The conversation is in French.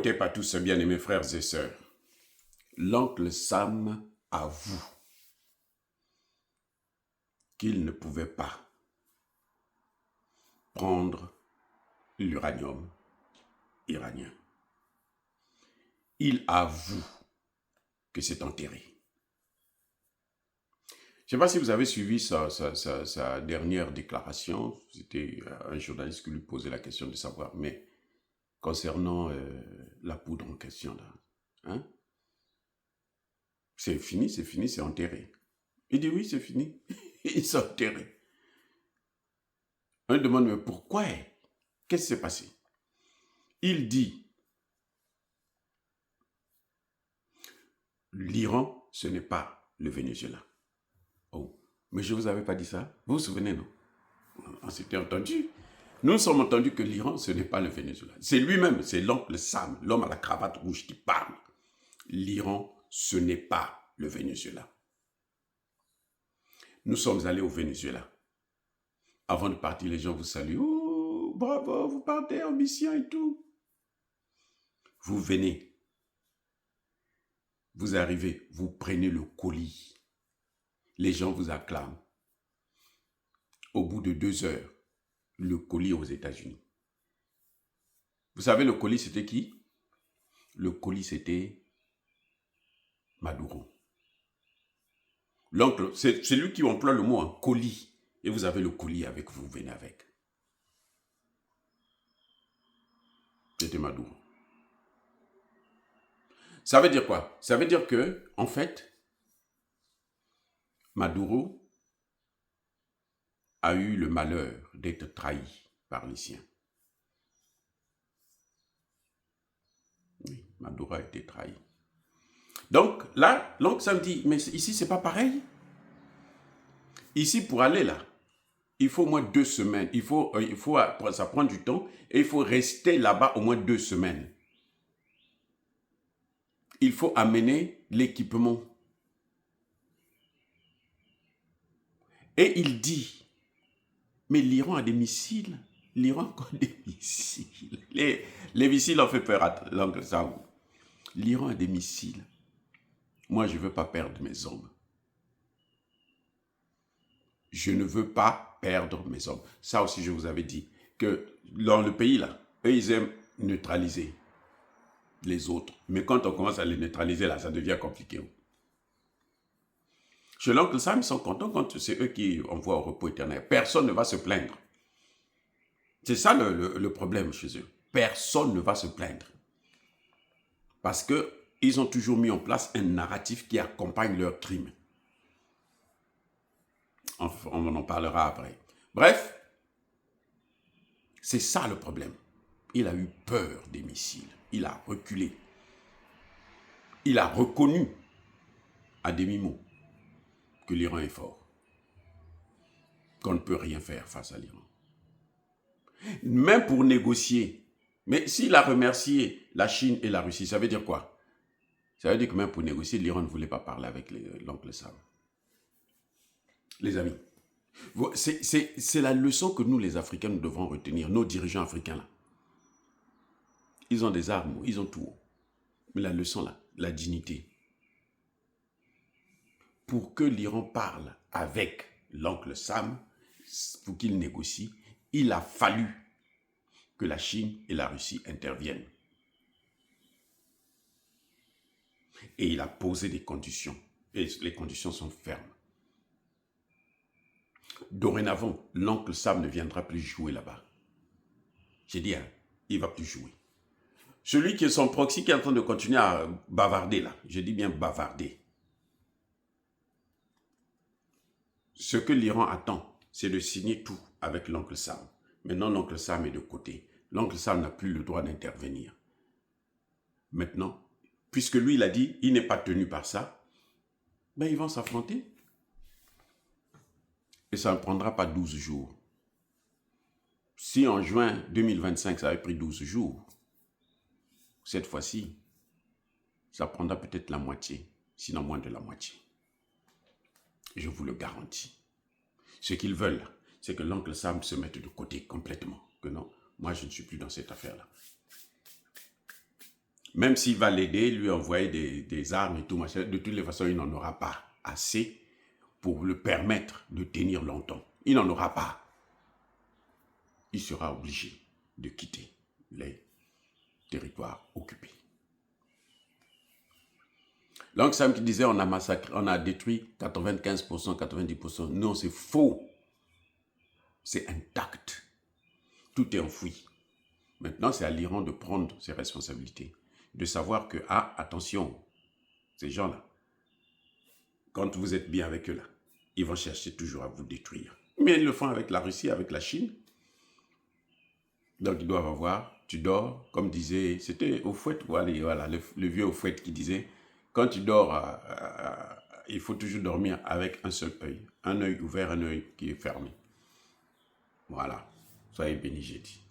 Écoutez pas tous, bien-aimés frères et sœurs. L'oncle Sam avoue qu'il ne pouvait pas prendre l'uranium iranien. Il avoue que c'est enterré. Je ne sais pas si vous avez suivi sa dernière déclaration. C'était un journaliste qui lui posait la question de savoir, mais concernant la poudre en question, là, hein? C'est fini, c'est enterré. Il dit oui, c'est fini. Ils sont enterrés. On lui demande, mais pourquoi? Qu'est-ce qui s'est passé? Il dit, l'Iran, ce n'est pas le Venezuela. Oh, mais je ne vous avais pas dit ça. Vous vous souvenez, non? On s'était entendu. Nous nous sommes entendus que l'Iran, ce n'est pas le Venezuela. C'est lui-même, c'est l'oncle Sam, l'homme à la cravate rouge qui parle. L'Iran, ce n'est pas le Venezuela. Nous sommes allés au Venezuela. Avant de partir, les gens vous saluent. Oh, bravo, vous partez en mission et tout. Vous venez. Vous arrivez, vous prenez le colis. Les gens vous acclament. Au bout de 2 heures, le colis aux États-Unis. Vous savez, le colis, c'était qui? Le colis, c'était Maduro. L'oncle, c'est lui qui emploie le mot en colis. Et vous avez le colis avec vous, venez avec. C'était Maduro. Ça veut dire quoi? Ça veut dire que, en fait, Maduro a eu le malheur d'être trahi par les siens. Oui, Maduro a été trahi. Donc là, l'oncle Sam dit, mais ici, c'est pas pareil. Ici, pour aller là, il faut au moins 2 semaines. Ça prend du temps et il faut rester là-bas au moins 2 semaines. Il faut amener l'équipement. Et il dit, mais l'Iran a des missiles. L'Iran a des missiles. Les missiles ont fait peur à l'oncle Sam. L'Iran a des missiles. Moi, je ne veux pas perdre mes hommes. Je ne veux pas perdre mes hommes. Ça aussi, je vous avais dit que dans le pays, là, eux, ils aiment neutraliser les autres. Mais quand on commence à les neutraliser, là, ça devient compliqué. Chez l'oncle Sam, ils sont contents quand c'est eux qui envoient au repos éternel. Personne ne va se plaindre. C'est ça le problème chez eux. Personne ne va se plaindre. Parce qu'ils ont toujours mis en place un narratif qui accompagne leurs crimes. On en parlera après. Bref, c'est ça le problème. Il a eu peur des missiles. Il a reculé. Il a reconnu à demi-mot que l'Iran est fort. Qu'on ne peut rien faire face à l'Iran. Même pour négocier. Mais s'il a remercié la Chine et la Russie, ça veut dire quoi? Ça veut dire que même pour négocier, l'Iran ne voulait pas parler avec l'oncle Sam. Les amis, c'est la leçon que nous, les Africains, nous devons retenir. Nos dirigeants africains, là. Ils ont des armes, ils ont tout. Mais la leçon, là, la dignité. Pour que l'Iran parle avec l'oncle Sam, pour qu'il négocie, il a fallu que la Chine et la Russie interviennent. Et il a posé des conditions. Et les conditions sont fermes. Dorénavant, l'oncle Sam ne viendra plus jouer là-bas. J'ai dit, hein, il ne va plus jouer. Celui qui est son proxy qui est en train de continuer à bavarder là, je dis bien bavarder. Ce que l'Iran attend, c'est de signer tout avec l'oncle Sam. Maintenant, l'oncle Sam est de côté. L'oncle Sam n'a plus le droit d'intervenir. Maintenant, puisque lui, il a dit, il n'est pas tenu par ça, ben ils vont s'affronter. Et ça ne prendra pas 12 jours. Si en juin 2025, ça avait pris 12 jours, cette fois-ci, ça prendra peut-être la moitié, sinon moins de la moitié. Je vous le garantis. Ce qu'ils veulent, c'est que l'oncle Sam se mette de côté complètement. Que non, moi je ne suis plus dans cette affaire-là. Même s'il va l'aider, lui envoyer des armes et tout, machin, de toutes les façons, il n'en aura pas assez pour le permettre de tenir longtemps. Il n'en aura pas. Il sera obligé de quitter les territoires occupés. L'oncle Sam qui disait on a massacré, on a détruit 95%, 90%. Non, c'est faux. C'est intact. Tout est enfoui. Maintenant, c'est à l'Iran de prendre ses responsabilités. De savoir que, ah, attention, ces gens-là, quand vous êtes bien avec eux là, ils vont chercher toujours à vous détruire. Mais ils le font avec la Russie, avec la Chine. Donc ils doivent avoir, tu dors, comme disait, c'était Houphouët, voilà, le vieux Houphouët qui disait, quand tu dors, il faut toujours dormir avec un seul œil. Un œil ouvert, un œil qui est fermé. Voilà. Soyez bénis, j'ai dit.